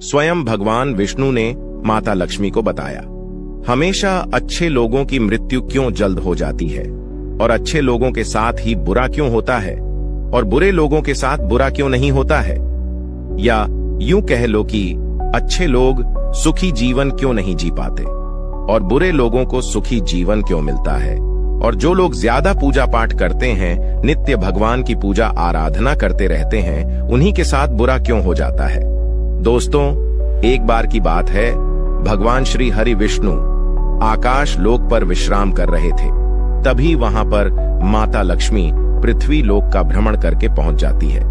स्वयं भगवान विष्णु ने माता लक्ष्मी को बताया। हमेशा अच्छे लोगों की मृत्यु क्यों जल्द हो जाती है और अच्छे लोगों के साथ ही बुरा क्यों होता है और बुरे लोगों के साथ बुरा क्यों नहीं होता है, या यूं कह लो कि अच्छे लोग सुखी जीवन क्यों नहीं जी पाते और बुरे लोगों को सुखी जीवन क्यों मिलता है, और जो लोग ज्यादा पूजा पाठ करते हैं, नित्य भगवान की पूजा आराधना करते रहते हैं, उन्हीं के साथ बुरा क्यों हो जाता है। दोस्तों, एक बार की बात है, भगवान श्री हरि विष्णु आकाश लोक पर विश्राम कर रहे थे। तभी वहां पर माता लक्ष्मी पृथ्वी लोक का भ्रमण करके पहुंच जाती है।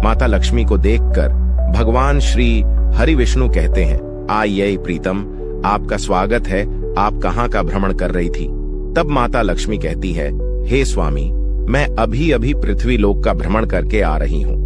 माता लक्ष्मी को देखकर भगवान श्री हरि विष्णु कहते हैं, आइए प्रीतम, आपका स्वागत है, आप कहाँ का भ्रमण कर रही थी। तब माता लक्ष्मी कहती है, हे स्वामी, मैं अभी अभी पृथ्वी लोक का भ्रमण करके आ रही हूँ।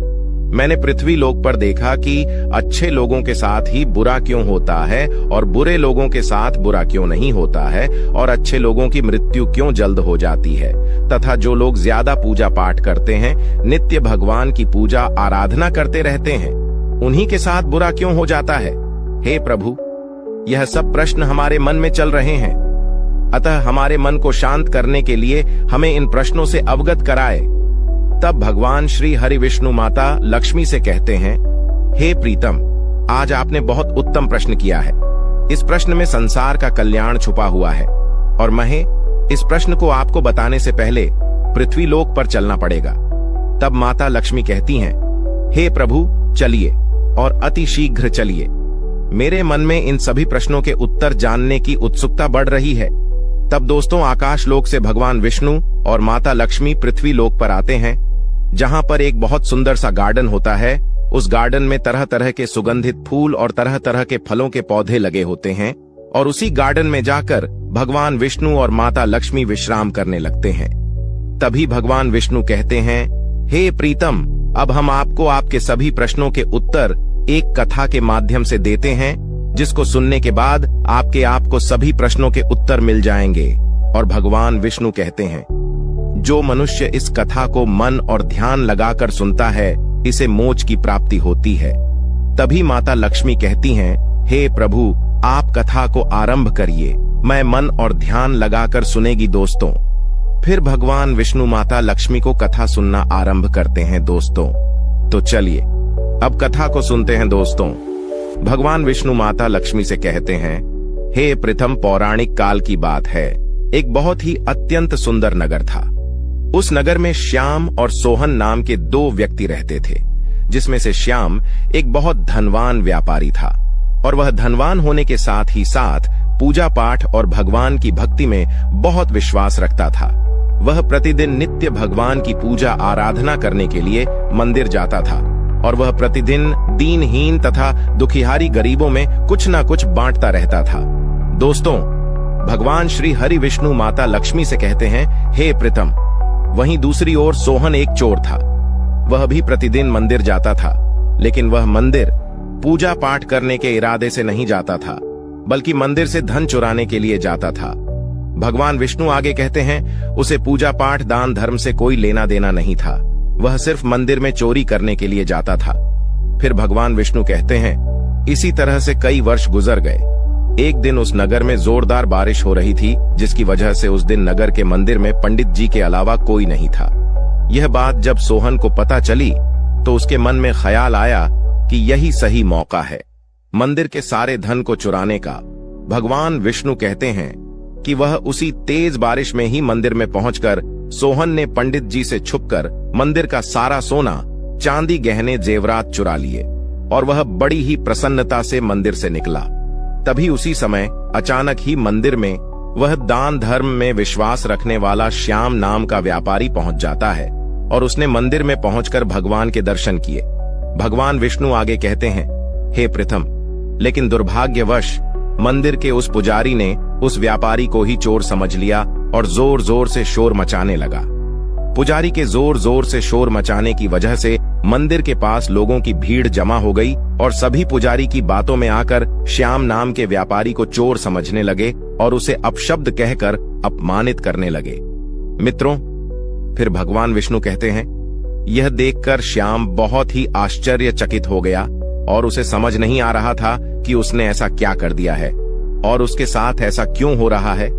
मैंने पृथ्वी लोक पर देखा कि अच्छे लोगों के साथ ही बुरा क्यों होता है और बुरे लोगों के साथ बुरा क्यों नहीं होता है, और अच्छे लोगों की मृत्यु क्यों जल्द हो जाती है, तथा जो लोग ज्यादा पूजा पाठ करते हैं, नित्य भगवान की पूजा आराधना करते रहते हैं, उन्हीं के साथ बुरा क्यों हो जाता है। हे प्रभु, यह सब प्रश्न हमारे मन में चल रहे हैं, अतः हमारे मन को शांत करने के लिए हमें इन प्रश्नों से अवगत कराए। तब भगवान श्री हरि विष्णु माता लक्ष्मी से कहते हैं, हे प्रीतम, आज आपने बहुत उत्तम प्रश्न किया है। इस प्रश्न में संसार का कल्याण छुपा हुआ है और महे इस प्रश्न को आपको बताने से पहले पृथ्वी लोक पर चलना पड़ेगा। तब माता लक्ष्मी कहती हैं, हे प्रभु, चलिए और अति शीघ्र चलिए। मेरे मन में इन सभी प्रश्नों के उत्तर जानने की उत्सुकता बढ़ रही है। तब दोस्तों, आकाश लोक से भगवान विष्णु और माता लक्ष्मी पृथ्वी लोक पर आते हैं, जहां पर एक बहुत सुंदर सा गार्डन होता है। उस गार्डन में तरह तरह के सुगंधित फूल और तरह तरह के फलों के पौधे लगे होते हैं, और उसी गार्डन में जाकर भगवान विष्णु और माता लक्ष्मी विश्राम करने लगते हैं। तभी भगवान विष्णु कहते हैं, हे प्रीतम, अब हम आपको आपके सभी प्रश्नों के उत्तर एक कथा के माध्यम से देते हैं, जिसको सुनने के बाद आपको सभी प्रश्नों के उत्तर मिल जाएंगे। और भगवान विष्णु कहते हैं, जो मनुष्य इस कथा को मन और ध्यान लगाकर सुनता है, इसे मोक्ष की प्राप्ति होती है। तभी माता लक्ष्मी कहती हैं, हे प्रभु, आप कथा को आरंभ करिए, मैं मन और ध्यान लगाकर सुनेगी दोस्तों। फिर भगवान विष्णु माता लक्ष्मी को कथा सुनना आरंभ करते हैं दोस्तों। तो चलिए अब कथा को सुनते हैं दोस्तों। भगवान विष्णु माता लक्ष्मी से कहते हैं, हे प्रथम पौराणिक काल की बात है, एक बहुत ही अत्यंत सुंदर नगर था। उस नगर में श्याम और सोहन नाम के दो व्यक्ति रहते थे, जिसमें से श्याम एक बहुत धनवान व्यापारी था, और वह धनवान होने के साथ ही साथ पूजा पाठ और भगवान की भक्ति में बहुत विश्वास रखता था। वह प्रतिदिन नित्य भगवान की पूजा आराधना करने के लिए मंदिर जाता था, और वह प्रतिदिन दीनहीन तथा दुखिहारी गरीबों में कुछ न कुछ बांटता रहता था। दोस्तों, भगवान श्री हरि विष्णु माता लक्ष्मी से कहते हैं, हे प्रीतम, वहीं दूसरी ओर सोहन एक चोर था। वह भी प्रतिदिन मंदिर जाता था, लेकिन वह मंदिर पूजा पाठ करने के इरादे से नहीं जाता था, बल्कि मंदिर से धन चुराने के लिए जाता था। भगवान विष्णु आगे कहते हैं, उसे पूजा पाठ दान धर्म से कोई लेना देना नहीं था, वह सिर्फ मंदिर में चोरी करने के लिए जाता था। फिर भगवान विष्णु कहते हैं, इसी तरह से कई वर्ष गुजर गए। एक दिन उस नगर में जोरदार बारिश हो रही थी, जिसकी वजह से उस दिन नगर के मंदिर में पंडित जी के अलावा कोई नहीं था। यह बात जब सोहन को पता चली तो उसके मन में ख्याल आया कि यही सही मौका है मंदिर के सारे धन को चुराने का। भगवान विष्णु कहते हैं कि वह उसी तेज बारिश में ही मंदिर में पहुंचकर सोहन ने पंडित जी से छुपकर मंदिर का सारा सोना, चांदी, गहने, जेवरात चुरा लिए, और वह बड़ी ही प्रसन्नता से मंदिर से निकला। तभी उसी समय अचानक ही मंदिर में वह दान धर्म में विश्वास रखने वाला श्याम नाम का व्यापारी पहुंच जाता है, और उसने मंदिर में पहुंचकर भगवान के दर्शन किए। भगवान विष्णु आगे कहते हैं, हे प्रथम, लेकिन दुर्भाग्यवश मंदिर के उस पुजारी ने उस व्यापारी को ही चोर समझ लिया और जोर जोर से शोर मचाने लगा। पुजारी के जोर जोर से शोर मचाने की वजह से मंदिर के पास लोगों की भीड़ जमा हो गई, और सभी पुजारी की बातों में आकर श्याम नाम के व्यापारी को चोर समझने लगे और उसे अपशब्द कहकर अपमानित करने लगे। मित्रों, फिर भगवान विष्णु कहते हैं, यह देखकर श्याम बहुत ही आश्चर्यचकित हो गया और उसे समझ नहीं आ रहा था कि उसने ऐसा क्या कर दिया है और उसके साथ ऐसा क्यों हो रहा है।